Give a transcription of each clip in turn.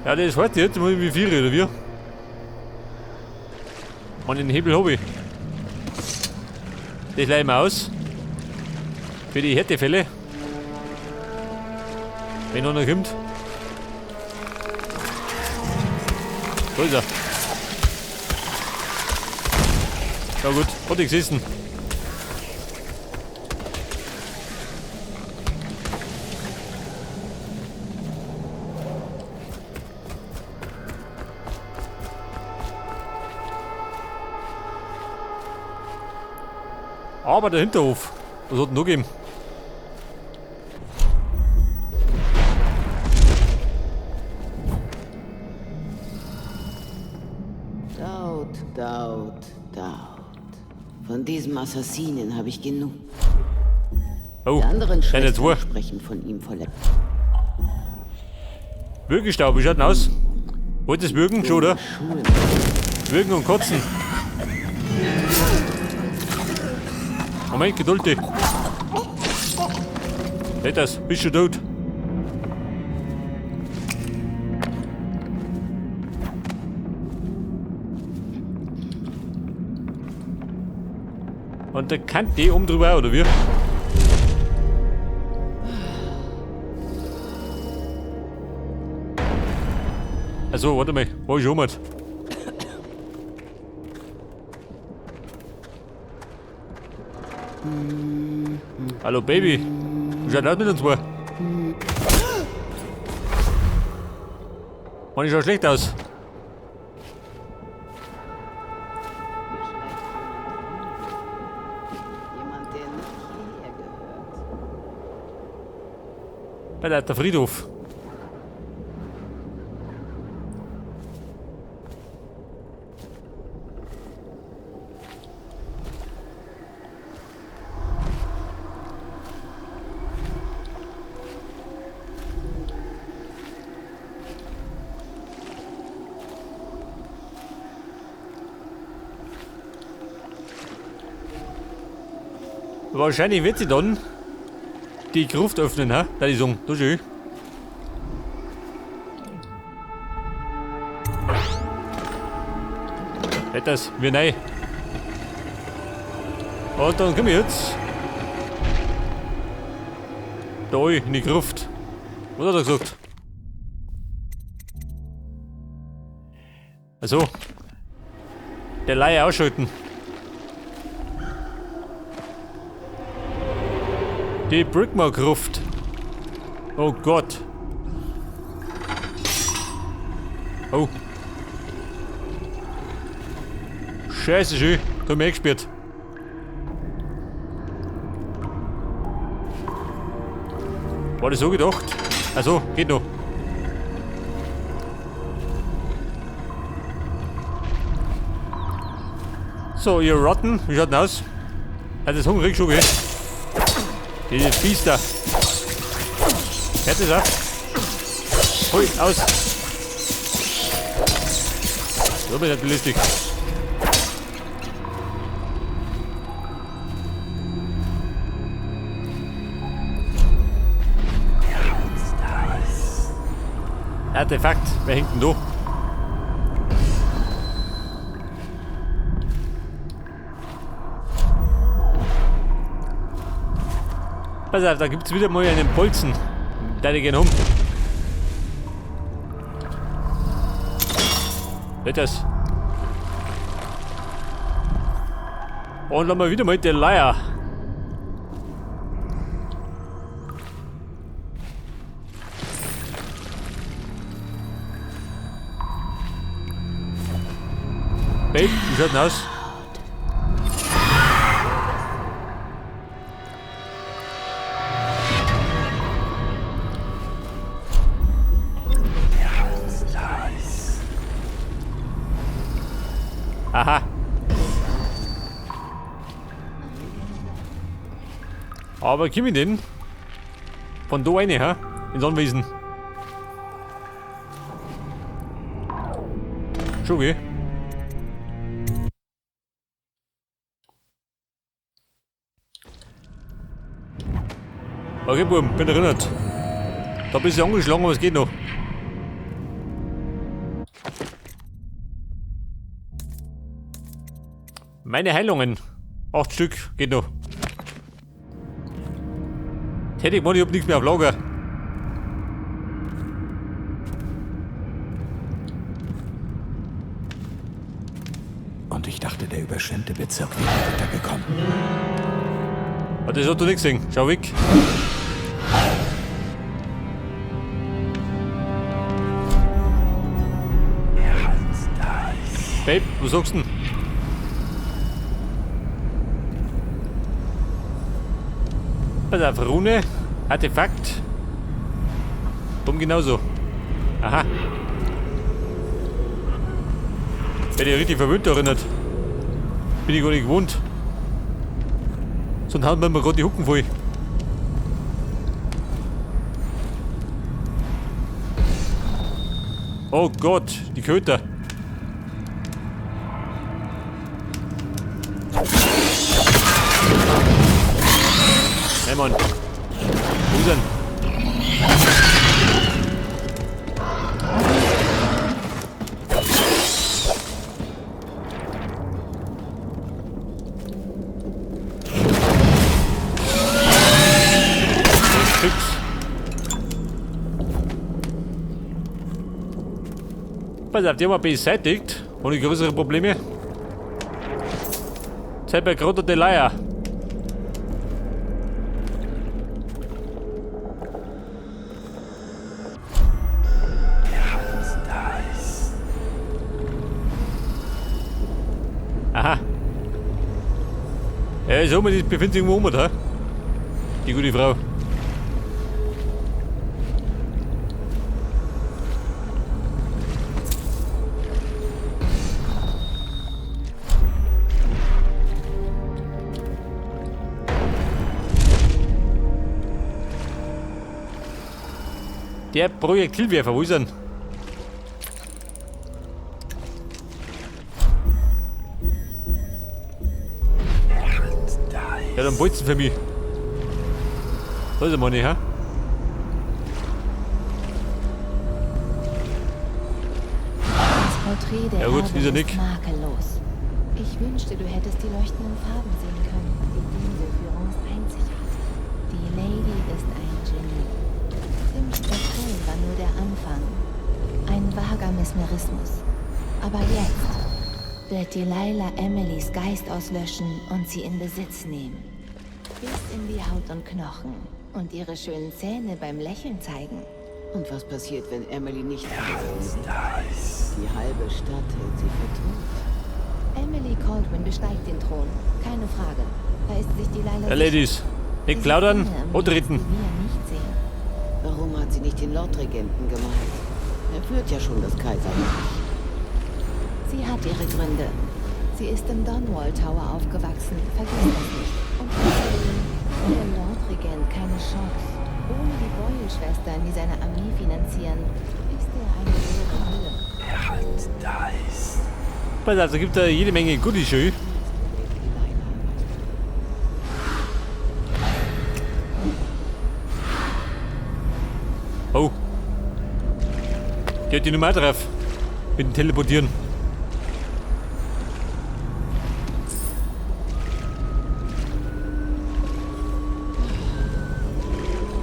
Ja, das ist heute jetzt, muss ich wie 4 oder wie? Und den Hebel habe ich. Das leih ich mir aus. Für die Härtefälle. Wenn einer kommt. Da ist er. Ja gut, hat ich gesessen. Aber der Hinterhof, was hat denn da gegeben? Daud. Von diesem Assassinen habe ich genug. Oh, Die anderen keine Schwestern zwei. sprechen von ihm verletzt. Würgestaub, wie schaut denn aus? Wollt ihr das würgen schon, oder? Würgen und kotzen. Moment, Geduld. Nicht das, bist du tot? Und der kann die oben drüber, oder wie? Also, warte mal, wo ist jemand? Hallo Baby, wie schaut das mit uns vor? Man schaut schlecht aus. Jemand, der nicht hierher gehört. Ja, da ist der Friedhof. Wahrscheinlich wird sie dann die Gruft öffnen, ha? Da die Song, da schön. Nicht das, wir nein. Und dann komm ich jetzt. Da in die Gruft. Was hat er gesagt? Also. Der Leihe ausschalten. Die Brickmark-Gruft. Oh Gott. Oh. Scheiße schön. Da hab ich eingesperrt. War das so gedacht? Also, geht noch. So, ihr Rotten, wie schaut denn aus? Hat das hungrig schon, gell? Diese Biester. Hört es auf? Hui, aus! So bin ich nicht lustig. Artefakt, wer hängt denn da? Pass auf, da gibt's wieder mal einen Bolzen. Da die gehen um. Nicht das. Und dann mal wieder mal den Leier. Babe, wie schaut denn aus? Aha. Aber komm ich denn? Von da rein, ha? Ins Anwesen. Schon geh. Okay, Buben, bin erinnert. Da bist du angeschlagen, aber es geht noch. Meine Heilungen. 8 Stück. Geht noch. Hätte ich mal, ich hab nichts mehr auf Lager. Und ich dachte, der überschwemmte Bezirk wäre runtergekommen. Aber das hat du nicht gesehen. Schau weg. Babe, was sagst du denn? Pass auf, Rune, Artefakt. Dumm genauso. Aha. Werde ich richtig verwöhnt erinnert. Bin ich gar nicht gewohnt. Sonst hauen wir mir gerade die Hucken voll. Oh Gott, die Köter. Hey Mann. Wo ist denn? Pass auf, die haben wir beseitigt. Ohne größere Probleme. Zeit bei Grota de Leier. Aha. Ja, so, die befindet sich irgendwo rum, ha? Die gute Frau. Der Projektilwerfer, wo ist er denn? Ja, dann Bolzen für mich. Da ist er mal nicht, ha? Das Porträt der Ja gut, Erbe ist er ist nicht. makellos. Ich wünschte, du hättest die leuchtenden Farben sehen können, die diese für uns einzig hat. Die Lady ist ein Genie. Sims Porträt war nur der Anfang. Ein vager Mesmerismus. Aber jetzt wird Delilah Emilys Geist auslöschen und sie in Besitz nehmen. Bis in die Haut und Knochen und ihre schönen Zähne beim Lächeln zeigen. Und was passiert, wenn Emily nicht einsetzt? Die halbe Stadt hält sie für tot. Emily Caldwin besteigt den Thron. Keine Frage. Da ist sich Delilah Ja, Ladies. Nicht plaudern und reden. Nicht sehen. Warum hat sie nicht den Lordregenten gemalt? Er führt ja schon das Kaiserreich. Sie hat ihre Gründe. Sie ist im Donwall Tower aufgewachsen. Vergiss das nicht. Und außerdem hat der Lordregent keine Chance. Ohne die Boyle-Schwestern, die seine Armee finanzieren, ist er eine leere Hülle. Pass auf, da gibt es jede Menge Goodies schön. Oh. Die hat die Nummer drauf. Mit dem Teleportieren.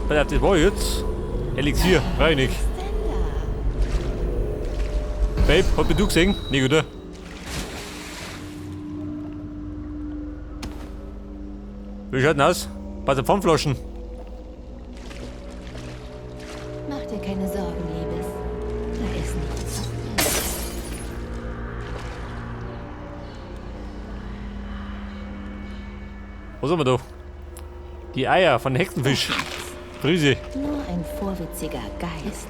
Pass auf, das war jetzt Elixier, brauch ich nicht. Babe, hast du gesehen? Nicht, oder? Wie schaut denn aus? Bei der Pfandflaschen. Mach dir keine Sorgen, Liebes. Da ist nichts. Was haben wir da? Die Eier von Hexenfisch. Grüße. Nur ein vorwitziger Geist.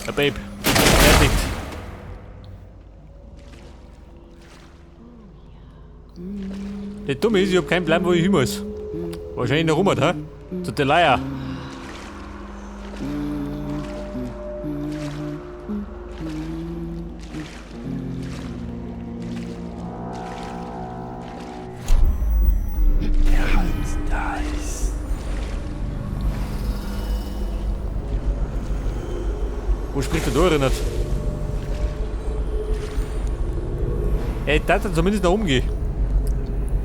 Ja, Babe. Fertig. Der Dumme ist, ich hab keinen Plan, wo ich hin muss. Wahrscheinlich noch rum, ha? Zu der Leier. Wo spricht der da nicht? Ey, ich darf dann zumindest nach oben gehen.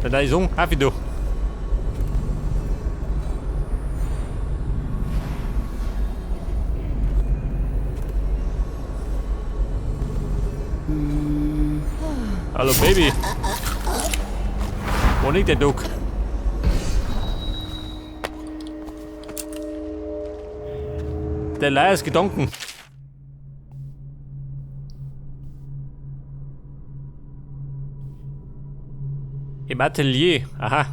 Dann da ich sagen, hab ich da. Hallo Baby. Wo liegt der Duck? Der Leiers Gedanken. Im Atelier. Aha.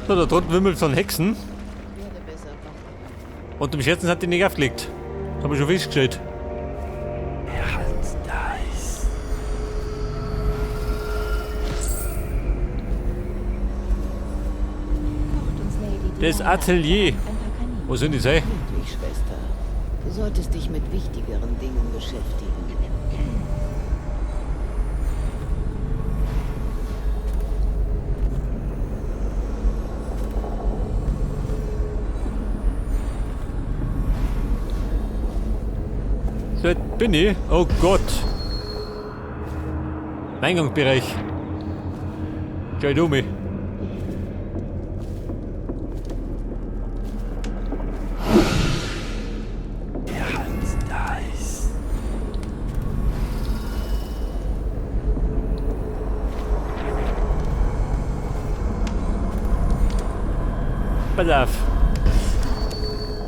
So, da drunten wimmelt von Hexen. Werde besser wach. Und im Schätzen hat die nicht aufgelegt. Das habe ich schon festgestellt. Kocht uns Lady Das Diana Atelier. ein paar Kaninen. Wo sind die sei? Wirklich, Schwester. Du solltest dich mit wichtigeren Dingen beschäftigen. So, jetzt bin ich. Oh Gott. Eingangsbereich. Schau du mich. Pass auf.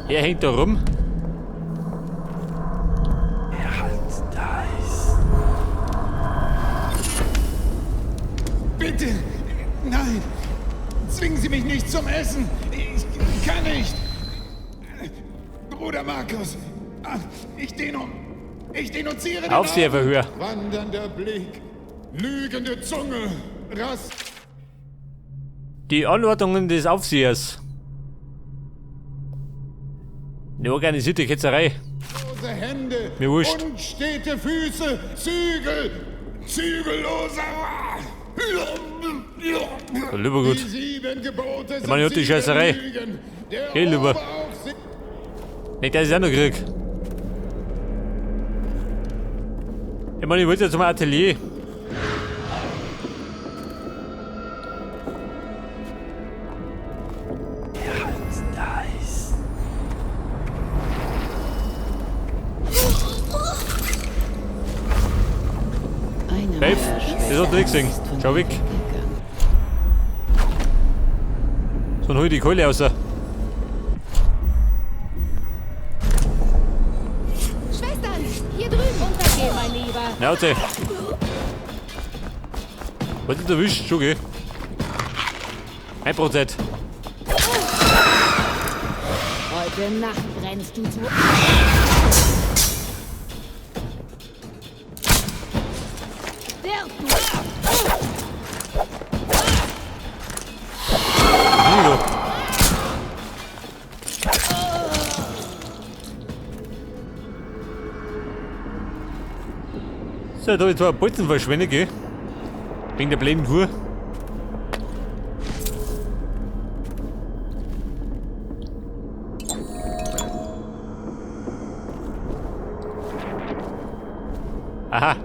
Er hängt da rum. Bitte! Nein! Zwingen Sie mich nicht zum Essen! Ich kann nicht! Bruder Markus! Ich denunziere den Aufseherverhör. Abend. Wandernder Blick! Lügende Zunge! Rast! Die Anordnungen des Aufsehers. Eine organisierte Ketzerei. Lose Hände! Mir wurscht. Unstete Füße! Zügel! Zügellose! Lieber gut. Die 7 Gebote sind meine, die Scheißerei. Lügen. Der Geh, lieber. Oberaufsicht- Nicht, dass ich es auch noch krieg. Ich meine, ich wollte ja zum Atelier. Eine Babe, meiner das Schwestern ist unterwegs. ist von Schau weg. dir weggegangen. So, dann hol ich die Keule raus. Schwestern, hier drüben. Untergehen, mein Lieber. Nauze. Was ist erwischt? Schon geh. 1%. Heute Nacht brennst du zu. Wirf du! Bingo. So, da hab ich zwar Bolzen verschwendet, gell? Wegen der blöden Tour. Aha.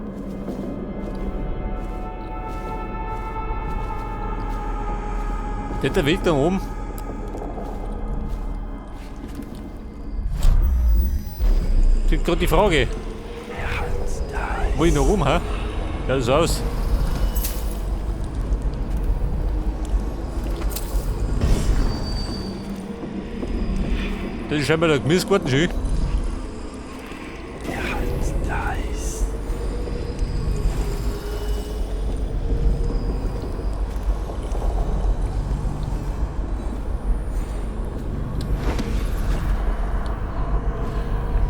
Das ist der Weg da oben. Kriegt gerade die Frage. Wo ich noch rum, ha? Ja, das ist aus. Das ist scheinbar der Gemüsegarten schön.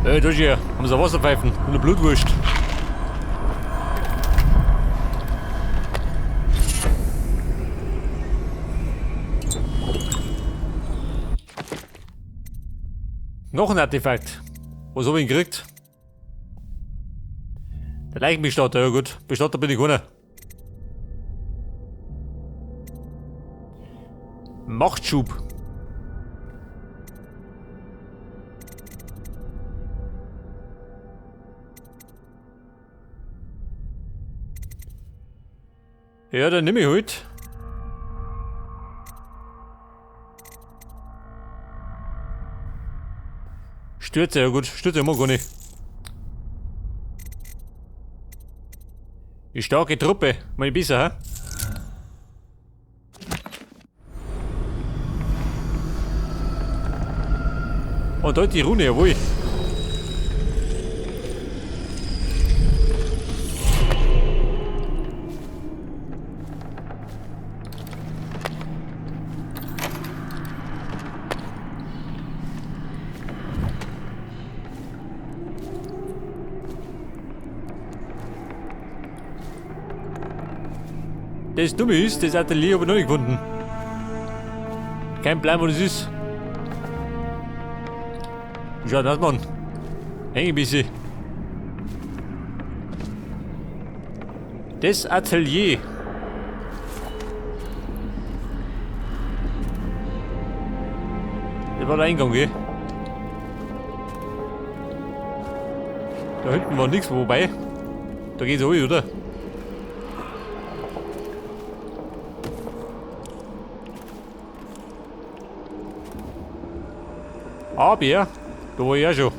Da ist hier. Haben sie Wasserpfeifen und eine Blutwurst. Noch ein Artefakt. Was hab ich denn gekriegt? Der Leichenbestatter, ja gut. Bestatter bin ich keiner. Machtschub. Ja, dann nehme ich halt. Stürze, ja gut. Stürze mag gar nicht. Die starke Truppe. Mal besser, ha? Und dort die Rune, jawohl. Das Dumme ist, das Atelier habe ich noch nicht gefunden. Kein Plan, wo das ist. Schau das, Mann. Häng ein bisschen. Das Atelier. Das war der Eingang, gell? Da hinten war nichts, wobei. Da geht's alle, oder? Aber, da war ich ja schon.